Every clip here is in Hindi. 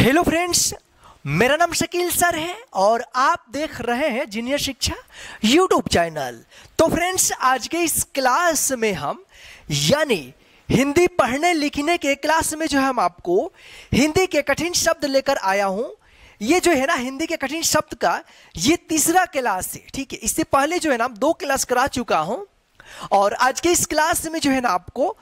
हेलो फ्रेंड्स, मेरा नाम शकील सर है और आप देख रहे हैं जीनियर शिक्षा यूट्यूब चैनल। तो फ्रेंड्स, आज के इस क्लास में हम यानी हिंदी पढ़ने लिखने के क्लास में जो है हम आपको हिंदी के कठिन शब्द लेकर आया हूं। ये जो है ना हिंदी के कठिन शब्द का ये तीसरा क्लास है, ठीक है। इससे पहले जो है ना हम 2 क्लास करा चुका हूं और आज के इस क्लास में जो है ना आपको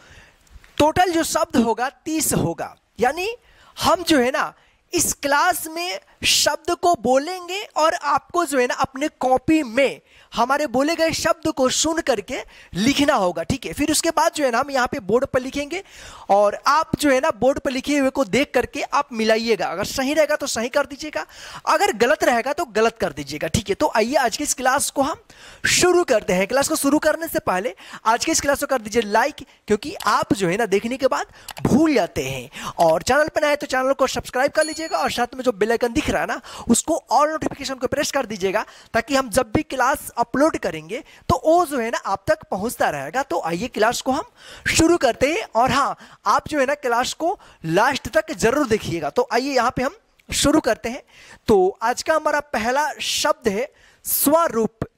टोटल जो शब्द होगा 30 होगा। यानी हम जो है ना इस क्लास में शब्द को बोलेंगे और आपको जो है ना अपने कॉपी में हमारे बोले गए शब्द को सुन करके लिखना होगा, ठीक है। फिर उसके बाद जो है ना हम यहाँ पे बोर्ड पर लिखेंगे और आप जो है ना बोर्ड पर लिखे हुए को देख करके आप मिलाइएगा। अगर सही रहेगा तो सही कर दीजिएगा, अगर गलत रहेगा तो गलत कर दीजिएगा, ठीक है। तो आइए आज की इस क्लास को हम शुरू करते हैं। क्लास को शुरू करने से पहले आज की इस क्लास को कर दीजिए लाइक, क्योंकि आप जो है ना देखने के बाद भूल जाते हैं। और चैनल पर नए तो चैनल को सब्सक्राइब कर लीजिएगा और साथ में जो बेल आइकन दिख रहा है ना उसको ऑल नोटिफिकेशन को प्रेस कर दीजिएगा, ताकि हम जब भी क्लास अपलोड करेंगे तो वो जो है ना आप तक पहुंचता रहेगा। तो आइए क्लास को हम शुरू करते हैं। और हाँ, आप जो है ना क्लास को लास्ट तक जरूर देखिएगा। तो आइए यहाँ पे हम शुरू करते हैं। तो आज का हमारा पहला शब्द है स्वरूप।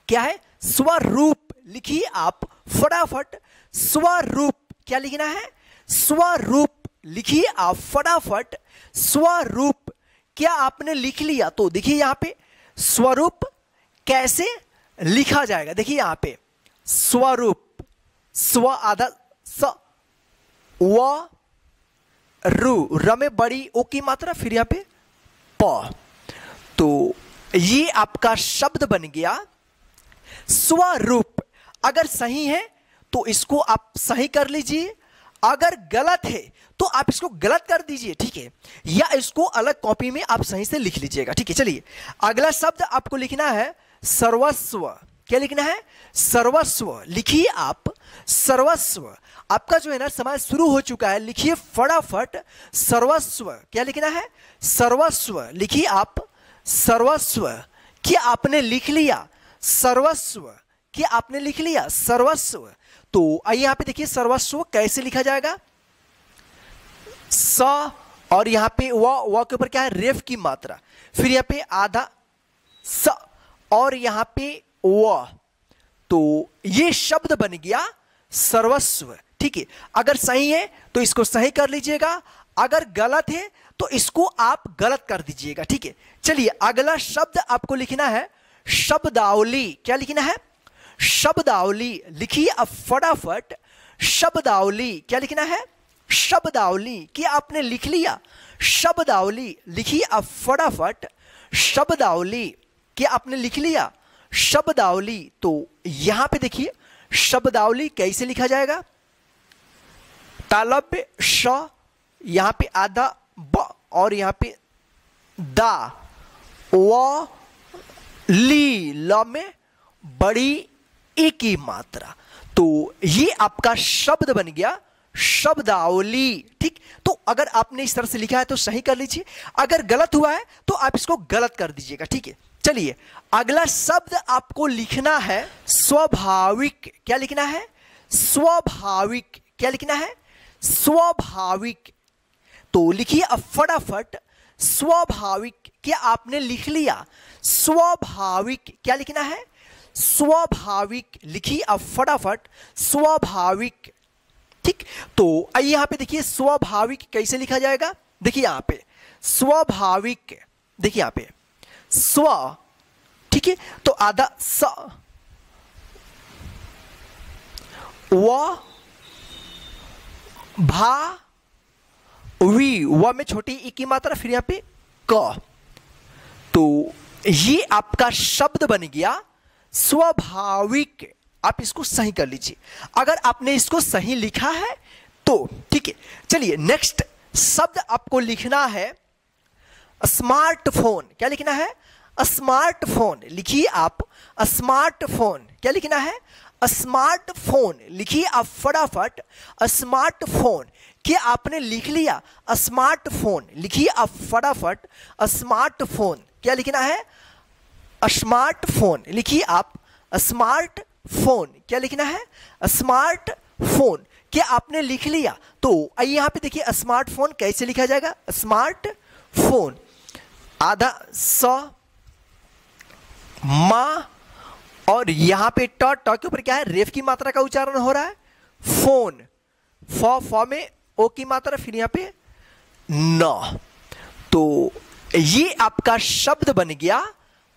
क्या है? स्वरूप। लिखिए आप फटाफट स्वरूप। क्या लिखना है? स्वरूप। लिखिए आप फटाफट स्वरूप। क्या आपने लिख लिया? तो देखिए यहां पे स्वरूप कैसे लिखा जाएगा। देखिए यहां पे स्वरूप, स्व आधा स व रू, र में बड़ी ओ की मात्रा, फिर यहां पे प। तो ये आपका शब्द बन गया स्वरूप। अगर सही है तो इसको आप सही कर लीजिए, अगर गलत है तो आप इसको गलत कर दीजिए, ठीक है। या इसको अलग कॉपी में आप सही से लिख लीजिएगा, ठीक है। चलिए अगला शब्द आपको लिखना है सर्वस्व। क्या लिखना है? सर्वस्व। लिखिए आप सर्वस्व। आपका जो है ना समय शुरू हो चुका है, लिखिए फटाफट सर्वस्व। क्या लिखना है? सर्वस्व। लिखिए आप सर्वस्व। क्या आपने लिख लिया? सर्वस्व। क्या आपने लिख लिया? सर्वस्व। तो आइए यहां पे देखिए सर्वस्व कैसे लिखा जाएगा। स और यहां पे व के ऊपर क्या है? रेफ की मात्रा, फिर यहां पे आधा स और यहां पे व। तो ये शब्द बन गया सर्वस्व, ठीक है। अगर सही है तो इसको सही कर लीजिएगा, अगर गलत है तो इसको आप गलत कर दीजिएगा, ठीक है। चलिए अगला शब्द आपको लिखना है शब्दावली। क्या लिखना है? शब्दावली। लिखिए अब फटाफट शब्दावली। क्या लिखना है? शब्दावली। क्या आपने लिख लिया? शब्दावली। लिखिए अब फटाफट शब्दावली। क्या आपने लिख लिया? शब्दावली। तो यहां पे देखिए शब्दावली कैसे लिखा जाएगा। तालव्य श, यहां पे आधा ब और यहां पे दा, व ली, ल में बड़ी ए की मात्रा। तो ये आपका शब्द बन गया शब्दावली, ठीक। तो अगर आपने इस तरह से लिखा है तो सही कर लीजिए, अगर गलत हुआ है तो आप इसको गलत कर दीजिएगा, ठीक है। चलिए अगला शब्द आपको लिखना है स्वाभाविक। क्या लिखना है? स्वाभाविक। क्या लिखना है? स्वाभाविक। तो लिखिए अब फटाफट स्वाभाविक। क्या आपने लिख लिया? स्वाभाविक। क्या लिखना है? स्वाभाविक। लिखिए अब फटाफट स्वाभाविक, ठीक। तो आइए यहां पे देखिए स्वाभाविक कैसे लिखा जाएगा। देखिए यहां पे स्वाभाविक, देखिए यहां पे स्व, ठीक है। तो आधा स व भा वी, व में छोटी ई की मात्रा, फिर यहां पे क। तो ये आपका शब्द बन गया स्वाभाविक। आप इसको सही कर लीजिए, अगर आपने इसको सही लिखा है तो ठीक है। चलिए नेक्स्ट शब्द आपको लिखना है स्मार्टफोन। क्या लिखना है? स्मार्टफोन। लिखिए आप स्मार्टफोन। क्या लिखना है? स्मार्टफोन। लिखिए आप फटाफट स्मार्टफोन। क्या आपने लिख लिया? स्मार्टफोन। लिखिए आप फटाफट स्मार्टफोन। क्या लिखना है? स्मार्टफोन। लिखिए आप स्मार्टफोन। क्या लिखना है? स्मार्टफोन। क्या आपने लिख लिया? तो आइए यहां पे देखिए स्मार्टफोन कैसे लिखा जाएगा। स्मार्टफोन। फोन, आधा स मा, और यहां पे ट के ऊपर क्या है, रेफ की मात्रा का उच्चारण हो रहा है, फोन, फ में ओ की मात्रा, फिर यहां पे न। तो ये आपका शब्द बन गया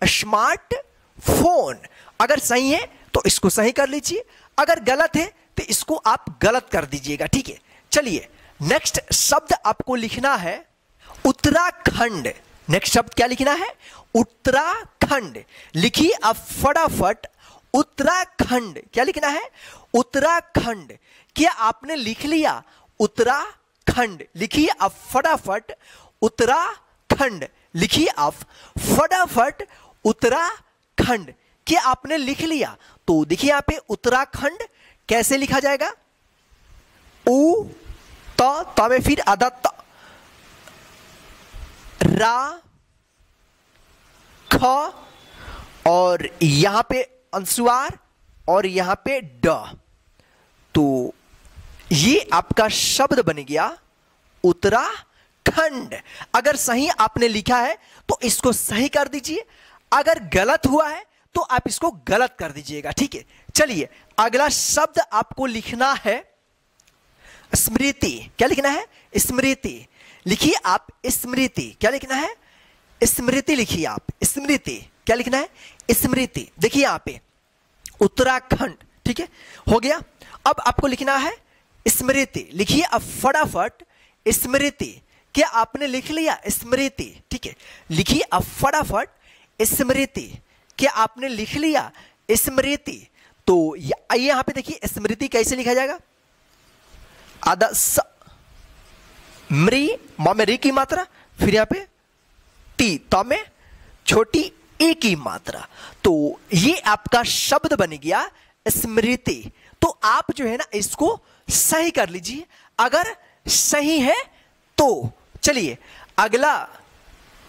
स्मार्ट फोन। अगर सही है तो इसको सही कर लीजिए, अगर गलत है तो इसको आप गलत कर दीजिएगा, ठीक है। चलिए नेक्स्ट शब्द आपको लिखना है उत्तराखंड। नेक्स्ट शब्द क्या लिखना है, उत्तराखंड। लिखिए आप फटाफट, उत्तराखंड। क्या लिखना है, उत्तराखंड। क्या आपने लिख लिया, उत्तराखंड। लिखिए आप फटाफट, उत्तराखंड। लिखिए आप फटाफट, उत्तराखंड। क्या आपने लिख लिया? तो देखिए यहां पे उत्तराखंड कैसे लिखा जाएगा, उ त में फिर आधा त, रा ख, और यहां पे अनुस्वार, और यहां पे ड। तो ये आपका शब्द बन गया उत्तराखंड। अगर सही आपने लिखा है तो इसको सही कर दीजिए, अगर गलत हुआ है तो आप इसको गलत कर दीजिएगा, ठीक है। चलिए अगला शब्द आपको लिखना है स्मृति। क्या लिखना है, स्मृति। लिखिए आप स्मृति। क्या लिखना है, स्मृति। लिखिए आप स्मृति। क्या लिखना है, स्मृति। देखिए यहां पे उत्तराखंड, ठीक है, हो गया। अब आपको लिखना है स्मृति। लिखिए अब फटाफट स्मृति। क्या आपने लिख लिया, स्मृति, ठीक है। लिखिए अब फटाफट स्मृति। क्या आपने लिख लिया, स्मृति। तो आइए यहां पे देखिए स्मृति कैसे लिखा जाएगा, आधा स, मृ, म में री की मात्रा, फिर यहां पे ती, त में छोटी ए की मात्रा। तो ये आपका शब्द बन गया स्मृति। तो आप जो है ना इसको सही कर लीजिए, अगर सही है तो। चलिए अगला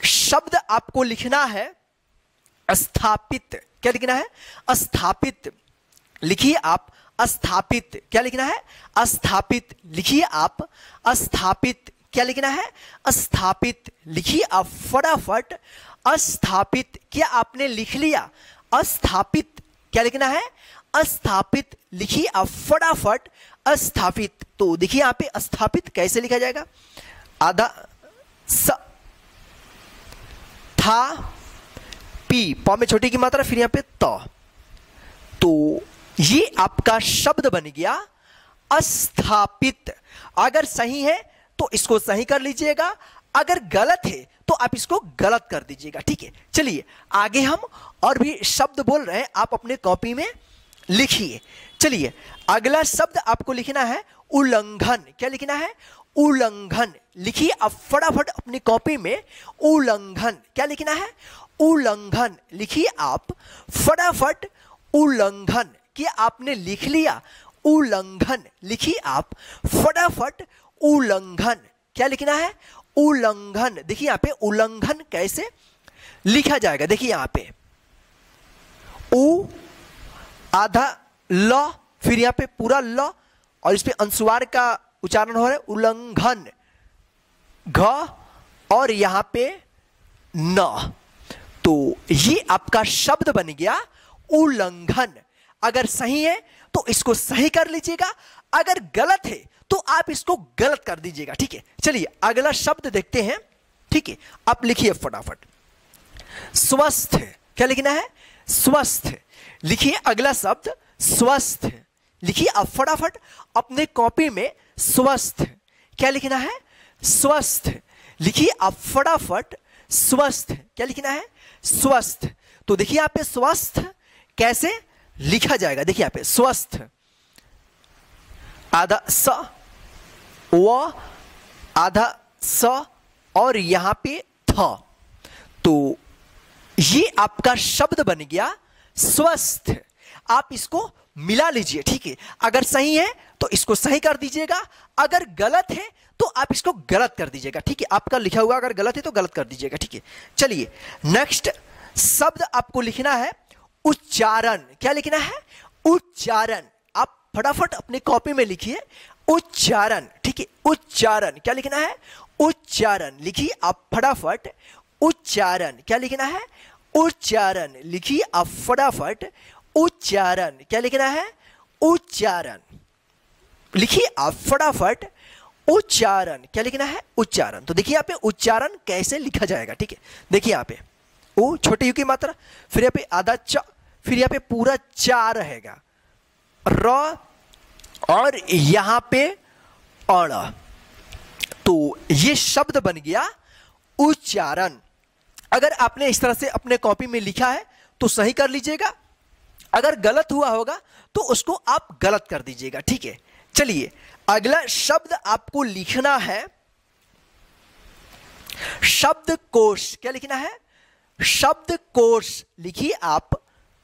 शब्द आपको लिखना है स्थापित। क्या लिखना है, स्थापित। लिखिए आप स्थापित। क्या लिखना है, स्थापित। लिखिए आप स्थापित। क्या लिखना है, स्थापित। लिखिए आप फटाफट स्थापित। क्या आपने लिख लिया, स्थापित। क्या लिखना है, स्थापित। लिखिए आप फटाफट स्थापित। तो देखिए यहां पे स्थापित कैसे लिखा जाएगा, आधा स, था, पी, प में छोटी की मात्रा, फिर यहां पे त। तो ये आपका शब्द बन गया स्थापित। अगर सही है तो इसको सही कर लीजिएगा, अगर गलत है तो आप इसको गलत कर दीजिएगा, ठीक है। चलिए आगे हम और भी शब्द बोल रहे हैं, आप अपने कॉपी में लिखिए। चलिए अगला शब्द आपको लिखना है उल्लंघन। क्या लिखना है, उल्लंघन। लिखिए आप फटाफट अपनी कॉपी में उल्लंघन। क्या लिखना है, उल्लंघन। लिखिए आप फटाफट उल्लंघन। क्या आपने लिख लिया, उल्लंघन। लिखिए आप फटाफट उल्लंघन। क्या लिखना है, उल्लंघन। देखिए यहां पे उल्लंघन कैसे लिखा जाएगा, देखिए यहां पे उ, आधा ल, फिर यहां पे पूरा ल, और इस पे अनुस्वार का उच्चारण हो रहा है उल्लंघन, घ, और यहां पे न। तो ये आपका शब्द बन गया उल्लंघन। अगर सही है तो इसको सही कर लीजिएगा, अगर गलत है तो आप इसको गलत कर दीजिएगा, ठीक है। चलिए अगला शब्द देखते हैं, ठीक है। आप लिखिए फटाफट स्वस्थ। क्या लिखना है, स्वस्थ। लिखिए अगला शब्द स्वस्थ। लिखिए आप फटाफट अपने कॉपी में स्वस्थ। क्या लिखना है, स्वस्थ। लिखिए आप फटाफट स्वस्थ। क्या लिखना है, स्वस्थ। तो देखिए यहां पे स्वस्थ कैसे लिखा जाएगा, देखिए यहां पे स्वस्थ, आधा स, व, आधा स, और यहां पे थ। तो ये आपका शब्द बन गया स्वस्थ। आप इसको मिला लीजिए, ठीक है। अगर सही है तो इसको सही कर दीजिएगा, अगर गलत है तो आप इसको गलत कर दीजिएगा, ठीक है। आपका लिखा हुआ अगर गलत है तो गलत कर दीजिएगा, ठीक है। चलिए नेक्स्ट शब्द आपको लिखना है उच्चारण। क्या लिखना है, उच्चारण। आप फटाफट अपनी कॉपी में लिखिए उच्चारण, ठीक है। उच्चारण। क्या लिखना है, उच्चारण लिखिए आप फटाफट, उच्चारण क्या लिखना है, उच्चारण लिखिए आप फटाफट, उच्चारण क्या लिखना है, उच्चारण लिखिए आप फटाफट, उच्चारण क्या लिखना है, उच्चारण। तो देखिए यहाँ पे उच्चारण कैसे लिखा जाएगा, ठीक है। देखिए यहाँ पे ओ छोटे यू की मात्रा, फिर यहाँ पे आधा च, फिर यहाँ पे पूरा चा रहेगा, र और यहाँ पे अण। तो ये शब्द बन गया उच्चारण। अगर आपने इस तरह से अपने कॉपी में लिखा है तो सही कर लीजिएगा, अगर गलत हुआ होगा तो उसको आप गलत कर दीजिएगा, ठीक है। चलिए अगला शब्द आपको लिखना है शब्दकोश। क्या लिखना है, शब्दकोश लिखिए आप,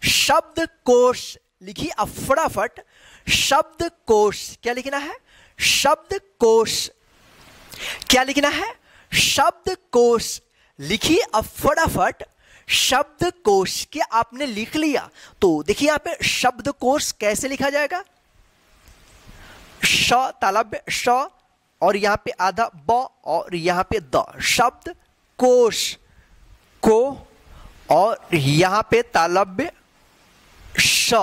शब्दकोश लिखिए आप फटाफट, शब्दकोश क्या लिखना है, शब्दकोश क्या लिखना है, शब्दकोश लिखिए अब फटाफट, शब्दकोश। क्या आपने लिख लिया तो देखिए यहां पे शब्दकोश कैसे लिखा जाएगा, श तालव्य श और यहां पे आधा ब और यहां पे द, शब्दकोश को और यहां पे तालव्य श।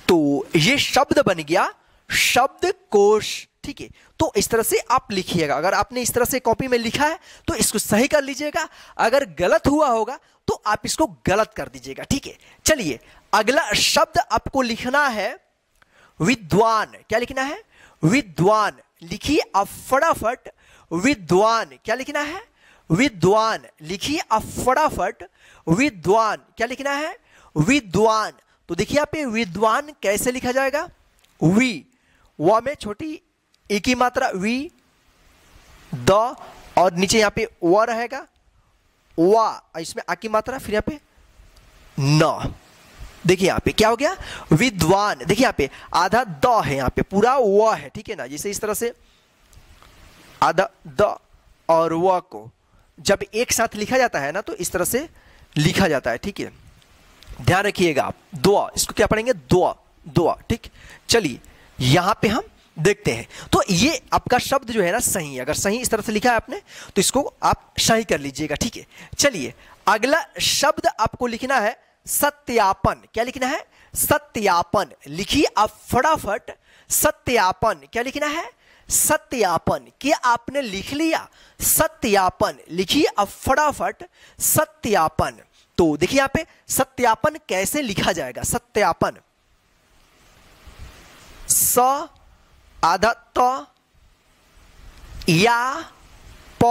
तो ये शब्द बन गया शब्दकोश, ठीक है। तो इस तरह से आप लिखिएगा। अगर आपने इस तरह से कॉपी में लिखा है तो इसको सही कर लीजिएगा, अगर गलत हुआ होगा तो आप इसको गलत कर दीजिएगा, ठीक है। चलिए अगला शब्द आपको लिखना है विद्वान। क्या लिखना है, विद्वान लिखिए आप फटाफट, विद्वान क्या लिखना है, विद्वान लिखिए आप फटाफट, विद्वान क्या लिखना है, विद्वान। तो देखिए यहाँ पे विद्वान कैसे लिखा जाएगा, वी व में छोटी एक ही मात्रा वी, द और नीचे यहां पे व रहेगा, वा इसमें आ की मात्रा, फिर यहां पे न। देखिए यहां पे क्या हो गया, विद्वान। देखिए यहां पे आधा द है, यहां पे पूरा व है, ठीक है ना। जैसे इस तरह से आधा द और व को जब एक साथ लिखा जाता है ना तो इस तरह से लिखा जाता है, ठीक है। ध्यान रखिएगा आप, दुआ इसको क्या पढ़ेंगे, दुआ दुआ, ठीक। चलिए यहां पे हम देखते हैं। तो ये आपका शब्द जो है ना सही है, अगर सही इस तरह से लिखा है आपने तो इसको आप सही कर लीजिएगा, ठीक है। चलिए अगला शब्द आपको लिखना है सत्यापन। क्या लिखना है, सत्यापन लिखिए आप फटाफट, सत्यापन क्या लिखना है, सत्यापन। क्या आपने लिख लिया, सत्यापन लिखिए आप फटाफट, सत्यापन। तो देखिए यहां पे सत्यापन कैसे लिखा जाएगा, सत्यापन स आधा त या प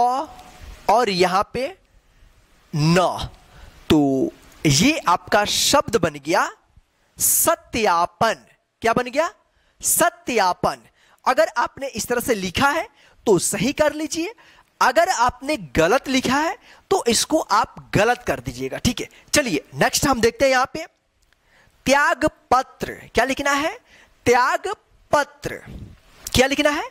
और यहां पे न। तो ये आपका शब्द बन गया सत्यापन। क्या बन गया, सत्यापन। अगर आपने इस तरह से लिखा है तो सही कर लीजिए, अगर आपने गलत लिखा है तो इसको आप गलत कर दीजिएगा, ठीक है। चलिए नेक्स्ट हम देखते हैं यहां पे त्यागपत्र। क्या लिखना है, त्यागपत्र। क्या लिखना है,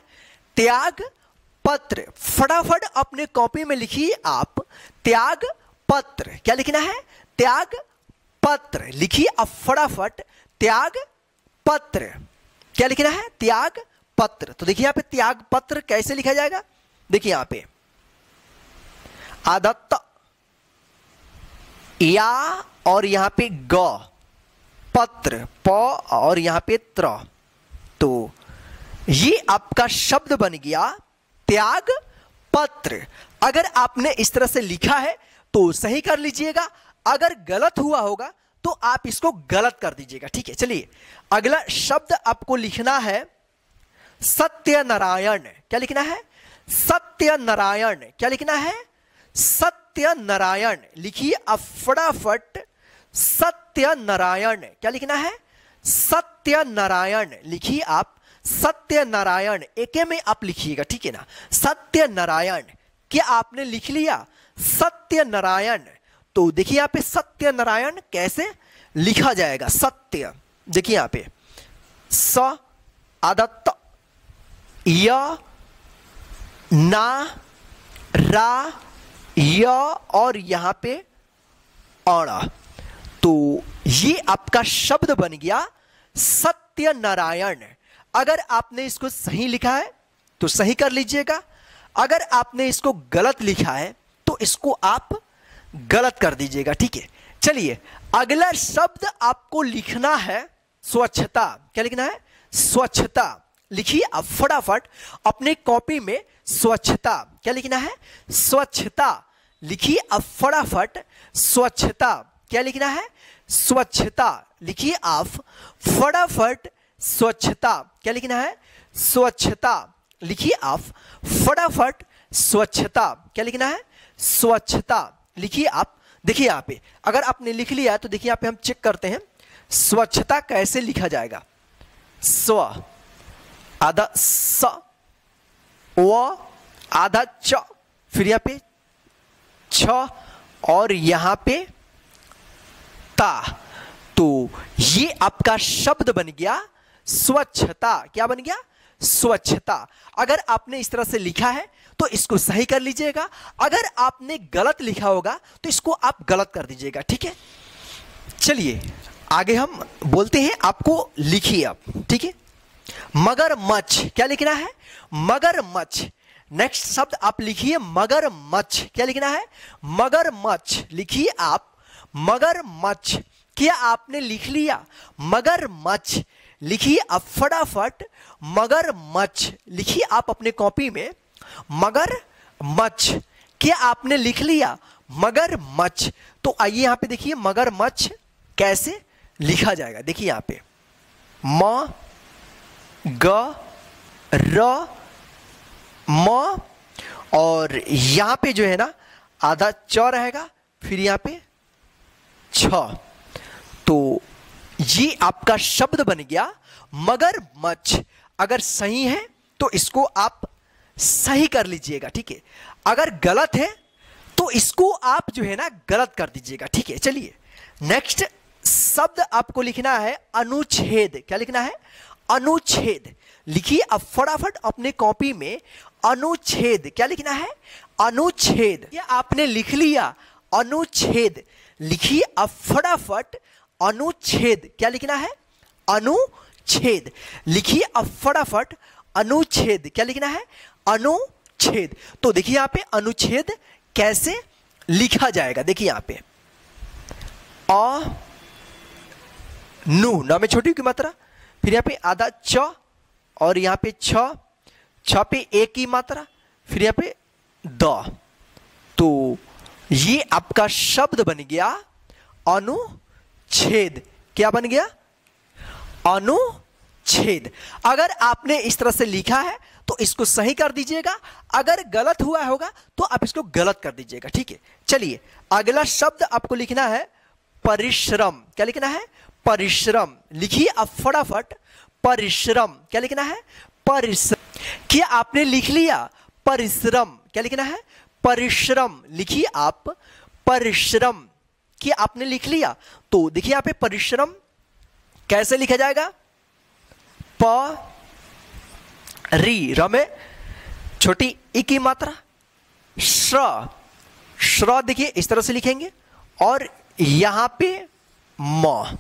त्यागपत्र। फटाफट अपने कॉपी में लिखिए आप त्यागपत्र। क्या लिखना है, त्यागपत्र लिखिए आप फटाफट, त्यागपत्र। क्या लिखना है, त्यागपत्र। तो देखिए यहां पे त्यागपत्र कैसे लिखा जाएगा, देखिए यहां पे आधा त या और यहां पे ग, पत्र प और यहां पे त्र। तो ये आपका शब्द बन गया त्यागपत्र। अगर आपने इस तरह से लिखा है तो सही कर लीजिएगा, अगर गलत हुआ होगा तो आप इसको गलत कर दीजिएगा, ठीक है। चलिए अगला शब्द आपको लिखना है सत्यनारायण। क्या लिखना है, सत्यनारायण। क्या लिखना है, सत्यनारायण लिखिए आप फटाफट, सत्यनारायण। क्या लिखना है, सत्यनारायण लिखिए आप, सत्यनारायण एक में आप लिखिएगा, ठीक है ना, सत्यनारायण। क्या आपने लिख लिया, सत्यनारायण। तो देखिए यहां पे सत्यनारायण कैसे लिखा जाएगा, सत्य। देखिए यहां पे स आधा त य ना रा य और यहां पे अड़ा। तो ये आपका शब्द बन गया सत्यनारायण। अगर आपने इसको सही लिखा है तो सही कर लीजिएगा, अगर आपने इसको गलत लिखा है तो इसको आप गलत कर दीजिएगा, ठीक है। चलिए अगला शब्द आपको लिखना है स्वच्छता। क्या लिखना है? स्वच्छता। लिखिए आप फटाफट अपने कॉपी में स्वच्छता। क्या लिखना है? स्वच्छता। लिखिए आप फटाफट स्वच्छता। क्या लिखना है? स्वच्छता। लिखिए आप फटाफट स्वच्छता। क्या लिखना है? स्वच्छता। लिखिए आप फटाफट स्वच्छता। क्या लिखना है? स्वच्छता। लिखिए आप, देखिए यहाँ पे अगर आपने लिख लिया तो देखिए यहाँ पे हम चेक करते हैं स्वच्छता कैसे लिखा जाएगा। स्व आधा स, व आधा च, फिर यहाँ पे छ और यहाँ पे ता। तो ये आपका शब्द बन गया स्वच्छता। क्या बन गया? स्वच्छता। अगर आपने इस तरह से लिखा है तो इसको सही कर लीजिएगा, अगर आपने गलत लिखा होगा तो इसको आप गलत कर दीजिएगा, ठीक है। चलिए आगे हम बोलते हैं, आपको लिखिए आप, ठीक है। मगरमच्छ। क्या लिखना है? मगरमच्छ। नेक्स्ट शब्द आप लिखिए मगरमच्छ। क्या लिखना है? मगरमच्छ। लिखिए आप मगरमच्छ। क्या आपने लिख लिया? मगरमच्छ। लिखिए आप फटाफट मगरमच्छ। लिखिए आप अपने कॉपी में मगरमच्छ। क्या आपने लिख लिया? मगरमच्छ। तो आइए यहां पे देखिए मगरमच्छ कैसे लिखा जाएगा। देखिए यहां पे म ग र म और यहां पे जो है ना आधा च रहेगा, फिर यहां पे छ। तो ये आपका शब्द बन गया मगरमच्छ। अगर सही है तो इसको आप सही कर लीजिएगा, ठीक है। अगर गलत है तो इसको आप जो है ना गलत कर दीजिएगा, ठीक है। चलिए नेक्स्ट शब्द आपको लिखना है अनुच्छेद। क्या लिखना है? अनुच्छेद। लिखिए आप फटाफट अपने कॉपी में अनुच्छेद। क्या लिखना है? अनुच्छेद। या आपने लिख लिया अनुच्छेद। लिखिए आप फटाफट अनुच्छेद। क्या लिखना है? अनुच्छेद। लिखिए आप फटाफट अनुच्छेद। क्या लिखना है? अनुच्छेद। तो देखिए यहां पे अनुच्छेद कैसे लिखा जाएगा। देखिए यहां पे अ नु, न में छोटी की मात्रा, फिर यहां पे आधा च और यहां पे छ पे एक की मात्रा, फिर यहां पे द। तो ये आपका शब्द बन गया अनुच्छेद। क्या बन गया? अनुच्छेद। अगर आपने इस तरह से लिखा है तो इसको सही कर दीजिएगा, अगर गलत हुआ होगा तो आप इसको गलत कर दीजिएगा, ठीक है। चलिए अगला शब्द आपको लिखना है परिश्रम। क्या लिखना है? परिश्रम। लिखिए आप फटाफट परिश्रम। क्या लिखना है? परिश्रम। क्या आपने लिख लिया? परिश्रम। क्या लिखना है? परिश्रम। लिखिए आप परिश्रम। क्या आपने लिख लिया? तो देखिए यहां पे परिश्रम कैसे लिखा जाएगा? प री, र में छोटी ई की मात्रा, श्र देखिए इस तरह से लिखेंगे और यहां पे म।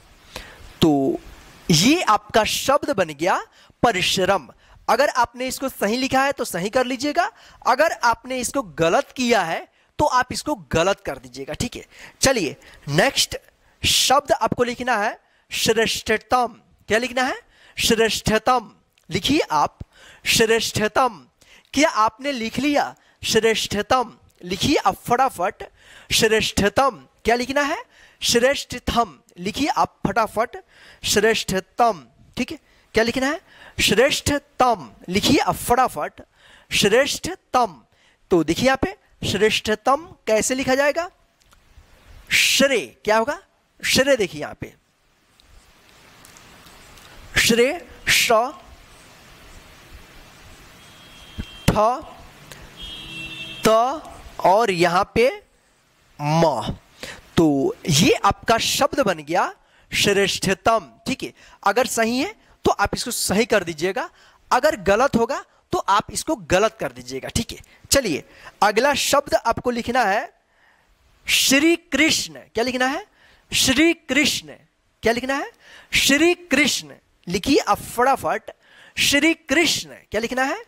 तो ये आपका शब्द बन गया परिश्रम। अगर आपने इसको सही लिखा है तो सही कर लीजिएगा, अगर आपने इसको गलत किया है तो आप इसको गलत कर दीजिएगा, ठीक है। चलिए नेक्स्ट शब्द आपको लिखना है श्रेष्ठतम। क्या लिखना है? श्रेष्ठतम। लिखिए आप श्रेष्ठतम। क्या आपने लिख लिया? श्रेष्ठतम। लिखिए आप फटाफट श्रेष्ठतम। क्या लिखना है? श्रेष्ठतम। लिखिए आप फटाफट श्रेष्ठतम, ठीक है। क्या लिखना है? श्रेष्ठतम। लिखिए आप फटाफट श्रेष्ठतम। तो देखिए यहां पे श्रेष्ठतम कैसे लिखा जाएगा? श्रेय। क्या होगा? श्रेय। देखिए यहां पे श्रेय, श ठ त और यहां पे म। तो ये आपका शब्द बन गया श्रेष्ठतम, ठीक है। अगर सही है तो आप इसको सही कर दीजिएगा, अगर गलत होगा तो आप इसको गलत कर दीजिएगा, ठीक है। चलिए अगला शब्द आपको लिखना है श्री कृष्ण। क्या लिखना है? श्री कृष्ण। क्या लिखना है? श्री कृष्ण। लिखिए आप फटाफट श्री कृष्ण। क्या लिखना है?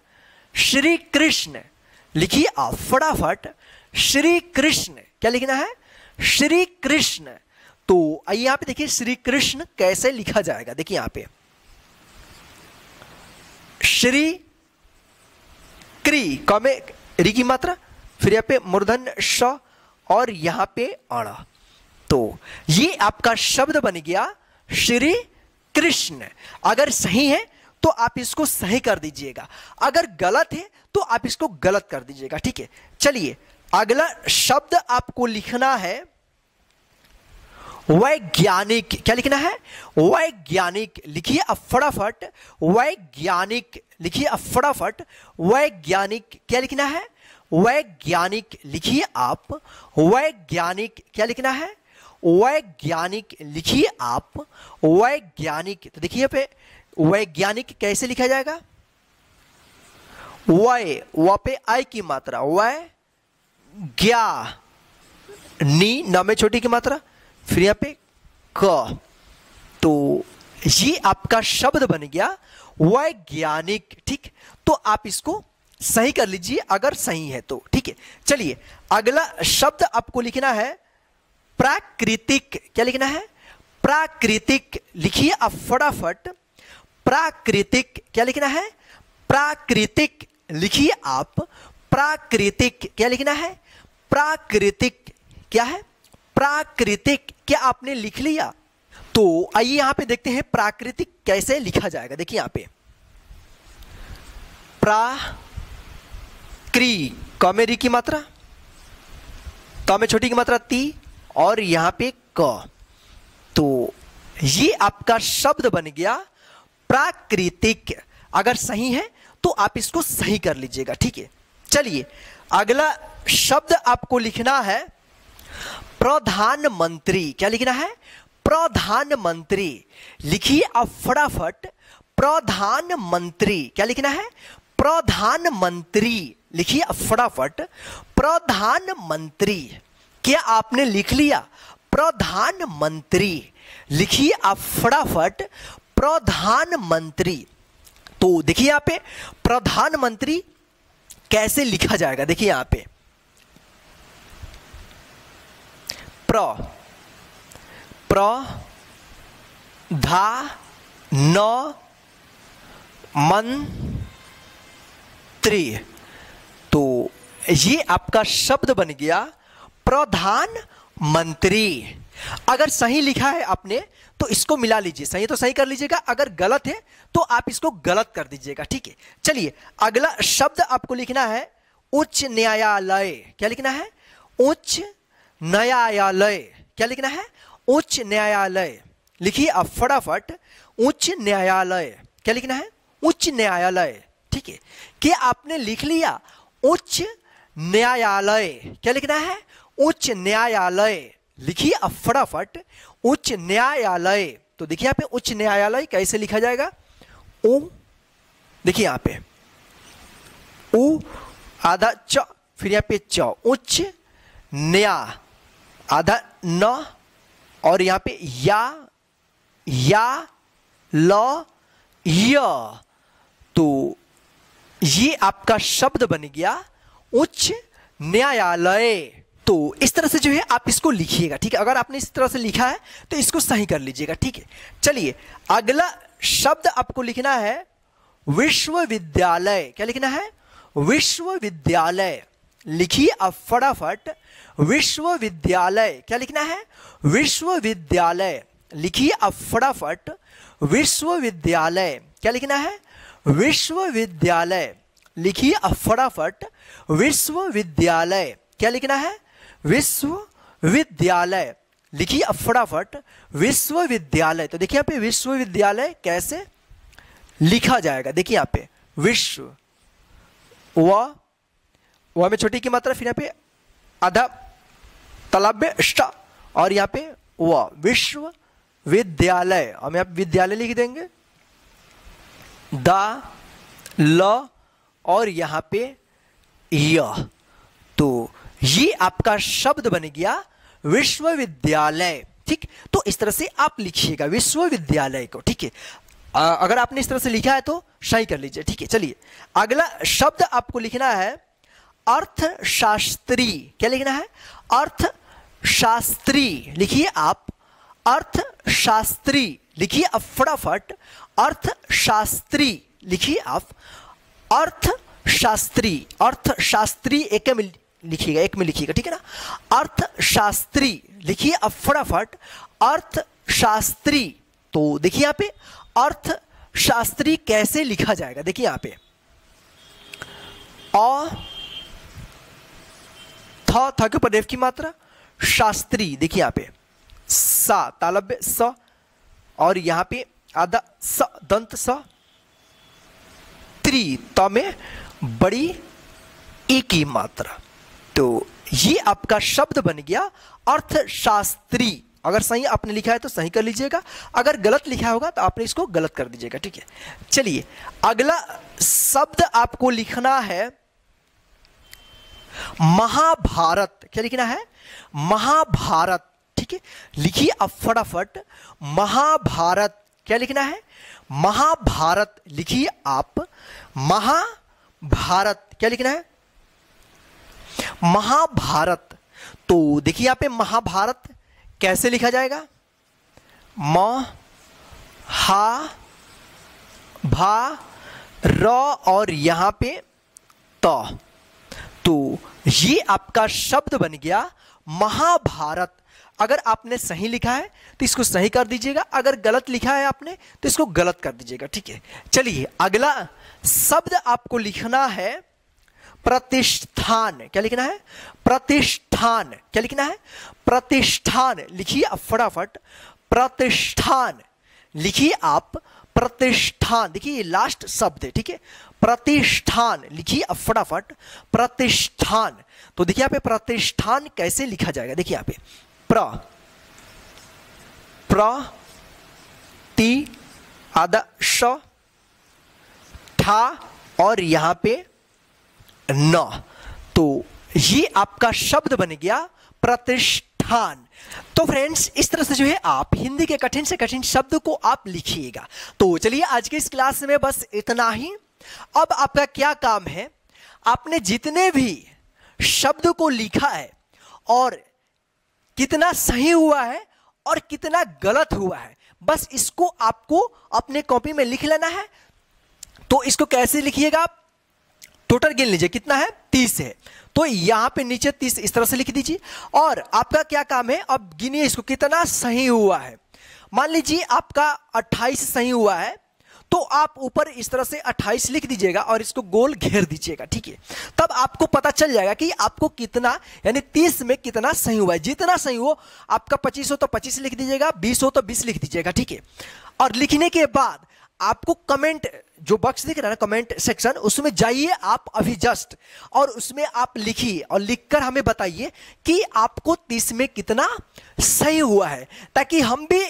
श्री कृष्ण। लिखिए आप फटाफट श्री कृष्ण। क्या लिखना है? श्री कृष्ण। तो आइए यहां पे देखिए श्री कृष्ण कैसे लिखा जाएगा। देखिए यहां पे श्री क्री कमे री की मात्रा, फिर यहाँ पे मूर्धन श और यहां पे अण। तो ये आपका शब्द बन गया श्री कृष्ण। अगर सही है तो आप इसको सही कर दीजिएगा, अगर गलत है तो आप इसको गलत कर दीजिएगा। ठीक है, चलिए अगला शब्द आपको लिखना है वैज्ञानिक। क्या लिखना है? वैज्ञानिक। लिखिए अब फटाफट वैज्ञानिक। लिखिए अब फटाफट वैज्ञानिक। क्या लिखना है? वैज्ञानिक। लिखिए आप वैज्ञानिक। क्या लिखना है? वैज्ञानिक। लिखिए आप वैज्ञानिक। तो देखिए पे वैज्ञानिक कैसे लिखा जाएगा? व पे आई की मात्रा, वै ज्ञा नी न में छोटी की मात्रा, फिर यहाँ पे क। तो ये आपका शब्द बन गया वैज्ञानिक। ठीक, तो आप इसको सही कर लीजिए अगर सही है तो। ठीक है, चलिए अगला शब्द आपको लिखना है प्राकृतिक। क्या लिखना है? प्राकृतिक। लिखिए आप फटाफट प्राकृतिक। क्या लिखना है? प्राकृतिक। लिखिए आप प्राकृतिक। क्या लिखना है? प्राकृतिक। क्या है? प्राकृतिक। क्या आपने लिख लिया? तो आइए यहां पे देखते हैं प्राकृतिक कैसे लिखा जाएगा। देखिए यहां पे क में री की मात्रा, त में छोटी की मात्रा ती और यहां पे क। तो ये आपका शब्द बन गया प्राकृतिक। अगर सही है तो आप इसको सही कर लीजिएगा। ठीक है, चलिए अगला शब्द आपको लिखना है प्रधानमंत्री। क्या लिखना है? प्रधानमंत्री। लिखिए आप फटाफट प्रधानमंत्री। क्या लिखना है? प्रधानमंत्री। लिखिए आप फटाफट प्रधानमंत्री। क्या आपने लिख लिया? प्रधानमंत्री। लिखिए आप फटाफट प्रधानमंत्री। तो देखिए यहां पे प्रधानमंत्री कैसे लिखा जाएगा। देखिए यहां पे प्रधानमंत्री। तो ये आपका शब्द बन गया प्रधानमंत्री। अगर सही लिखा है आपने तो इसको मिला लीजिए, सही तो सही कर लीजिएगा, अगर गलत है तो आप इसको गलत कर दीजिएगा। ठीक है, चलिए अगला शब्द आपको लिखना है उच्च न्यायालय। क्या लिखना है? उच्च न्यायालय। क्या लिखना है? उच्च न्यायालय। लिखिए आप फटाफट उच्च न्यायालय। क्या लिखना है? उच्च न्यायालय। ठीक है, क्या आपने लिख लिया? उच्च न्यायालय। क्या लिखना है? उच्च न्यायालय। लिखिए अब फटाफट उच्च न्यायालय। तो देखिए यहाँ पे उच्च न्यायालय कैसे लिखा जाएगा? ओ, देखिए यहाँ पे उ आधा च, फिर यहाँ पे च, उच्च न्या आधा न और यहाँ पे या ल य। तो ये आपका शब्द बन गया उच्च न्यायालय। तो इस तरह से जो है आप इसको लिखिएगा। ठीक है, अगर आपने इस तरह से लिखा है तो इसको सही कर लीजिएगा। ठीक है, चलिए अगला शब्द आपको लिखना है विश्वविद्यालय। क्या लिखना है? विश्वविद्यालय। लिखिए अब फटाफट विश्वविद्यालय। क्या लिखना है? विश्वविद्यालय। लिखिए अब फटाफट विश्वविद्यालय। क्या लिखना है? विश्वविद्यालय। लिखिए अब फटाफट विश्वविद्यालय। क्या लिखना है? विश्वविद्यालय। लिखिए अब फटाफट विश्वविद्यालय। तो देखिए यहाँ पे विश्वविद्यालय कैसे लिखा जाएगा। देखिए यहाँ पे विश्व व में छोटी की मात्रा, फिर यहाँ पे आधा तालाब ष्ट और यहाँ पे व विश्वविद्यालय। हम यहाँ विद्यालय लिख देंगे द ल और यहाँ पे य। तो ये आपका शब्द बन गया विश्वविद्यालय। ठीक, तो इस तरह से आप लिखिएगा विश्वविद्यालय को। ठीक है, अगर आपने इस तरह से लिखा है तो सही कर लीजिए। ठीक है, चलिए अगला शब्द आपको लिखना है अर्थशास्त्री, क्या लिखना है? अर्थशास्त्री लिखिए आप, अर्थशास्त्री लिखिए आप फटाफट, अर्थशास्त्री लिखिए आप, अर्थशास्त्री, अर्थशास्त्री एक में लिखिएगा, एक में लिखिएगा, ठीक है ना? अर्थशास्त्री लिखिए अब फटाफट, अर्थशास्त्री। तो देखिए यहाँ पे अर्थशास्त्री कैसे लिखा जाएगा, देखिए यहाँ पे था के ऊपर रेफ की मात्रा, शास्त्री, देखिए यहाँ पे सा तालब्य स, और यहाँ पे आधा स दंत स, त्री त में बड़ी ए की मात्रा। तो ये आपका शब्द बन गया अर्थशास्त्री। अगर सही आपने लिखा है तो सही कर लीजिएगा, अगर गलत लिखा होगा तो आपने इसको गलत कर दीजिएगा, ठीक है? चलिए अगला शब्द आपको लिखना है महाभारत। क्या लिखना है? महाभारत, ठीक है? लिखिए अब फटाफट महाभारत। क्या लिखना है? महाभारत लिखिए आप, महाभारत। क्या लिखना है? महाभारत। तो देखिए यहां पे महाभारत कैसे लिखा जाएगा? म हा भा र और यहां पे त। तो ये आपका शब्द बन गया महाभारत। अगर आपने सही लिखा है तो इसको सही कर दीजिएगा, अगर गलत लिखा है आपने तो इसको गलत कर दीजिएगा, ठीक है? चलिए अगला शब्द आपको लिखना है प्रतिष्ठान। क्या लिखना है? प्रतिष्ठान। क्या लिखना है? प्रतिष्ठान लिखिए आप फटाफट, प्रतिष्ठान लिखिए आप, प्रतिष्ठान। देखिए ये लास्ट शब्द है, ठीक है? प्रतिष्ठान लिखिए आप फटाफट, प्रतिष्ठान। तो देखिए यहाँ पे प्रतिष्ठान कैसे लिखा जाएगा, देखिए यहाँ पे ती आधा श ठा और यहां पे न। तो ये आपका शब्द बन गया प्रतिष्ठान। तो फ्रेंड्स इस तरह से जो है आप हिंदी के कठिन से कठिन शब्द को आप लिखिएगा। तो चलिए आज के इस क्लास में बस इतना ही। अब आपका क्या काम है, आपने जितने भी शब्द को लिखा है और कितना सही हुआ है और कितना गलत हुआ है, बस इसको आपको अपने कॉपी में लिख लेना है। तो इसको कैसे लिखिएगा आप? टोटल गिन लीजिए, कितना है? 30 है। तो यहां पे नीचे 30 इस तरह से लिख दीजिए। और आपका क्या काम है, अब गिनिए इसको कितना सही हुआ है। मान लीजिए आपका 28 सही हुआ है, तो आप ऊपर इस तरह से 28 लिख दीजिएगा और इसको गोल घेर दीजिएगा, ठीक है? तब आपको पता चल जाएगा कि आपको कितना, यानी 30 में कितना सही हुआ है। जितना सही हो, आपका 25 हो तो 25 लिख दीजिएगा, 20 हो तो 20 लिख दीजिएगा, ठीक है? और लिखने के बाद आपको कमेंट जो बॉक्स दिख रहा है ना, कमेंट सेक्शन, उसमें जाइए आप अभी जस्ट, और उसमें आप लिखिए और लिखकर हमें बताइए कि आपको 30 में कितना सही हुआ है, ताकि हम भी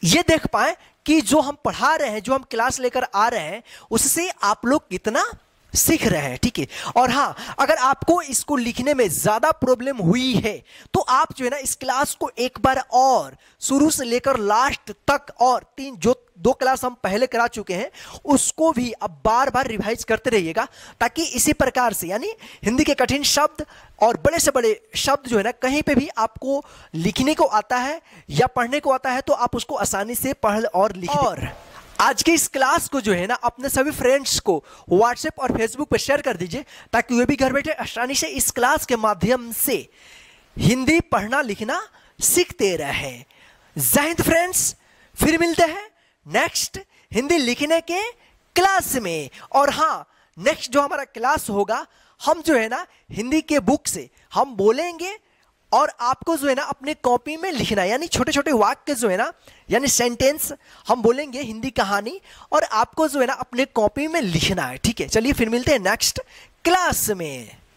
ये देख पाए कि जो हम पढ़ा रहे हैं, जो हम क्लास लेकर आ रहे हैं, उससे आप लोग कितना सीख रहे हैं, ठीक है? और हाँ, अगर आपको इसको लिखने में ज्यादा प्रॉब्लम हुई है तो आप जो है ना इस क्लास को एक बार और शुरू से लेकर लास्ट तक, और जो 2 क्लास हम पहले करा चुके हैं उसको भी अब बार बार रिवाइज करते रहिएगा, ताकि इसी प्रकार से यानी हिंदी के कठिन शब्द और बड़े से बड़े शब्द जो है ना कहीं पे भी आपको लिखने को आता है या पढ़ने को आता है तो आप उसको आसानी से पढ़ और लिख। और आज के इस क्लास को जो है ना अपने सभी फ्रेंड्स को व्हाट्सएप और फेसबुक पर शेयर कर दीजिए, ताकि वे भी घर बैठे आसानी से इस क्लास के माध्यम से हिंदी पढ़ना लिखना सीखते रहें। जय हिंद फ्रेंड्स, फिर मिलते हैं नेक्स्ट हिंदी लिखने के क्लास में। और हाँ, नेक्स्ट जो हमारा क्लास होगा, हम जो है ना हिंदी के बुक से हम बोलेंगे और आपको जो है ना अपने कॉपी में लिखना है, यानी छोटे छोटे वाक्य जो है ना, यानी सेंटेंस हम बोलेंगे, हिंदी कहानी, और आपको जो है ना अपने कॉपी में लिखना है, ठीक है? चलिए फिर मिलते हैं नेक्स्ट क्लास में।